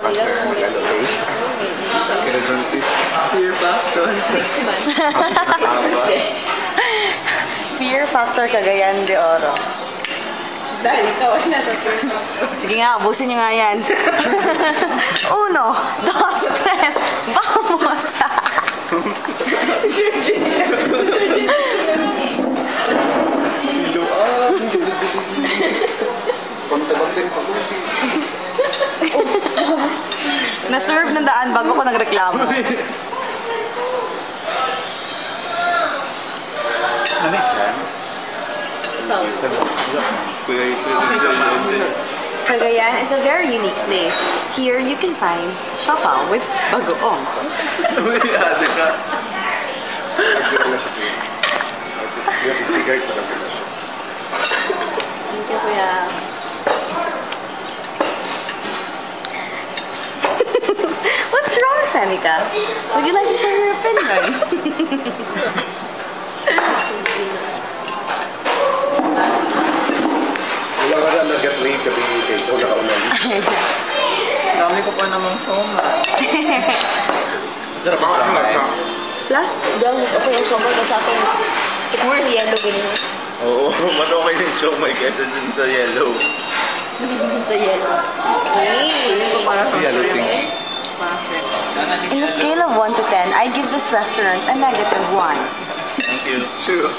Fear factor. Fear Factor Cagayan de Oro. Dahil ikaw ay nasa fear factor. Sige nga, ubusin niyo nga yan. 1, 2, 3, vamos! Na-serve ng daan bago ko nagreklamo. Ano yan? Cagayan is a very unique place. Here you can find siopaw with bagoong. Thank you, Kuya. What's wrong, Samika? Would you like to share your opinion? Dami ko pa namang soma. Sarap ang kain. Last daw, mas okay yung soba kasi ako it's more yellow ganyan. Oo, mas okay yung siomay kaysa dun sa yellow. Sa yellow. Para sa Yellow thing. In a scale of 1 to 10, I give this restaurant a negative 1. Thank you. True.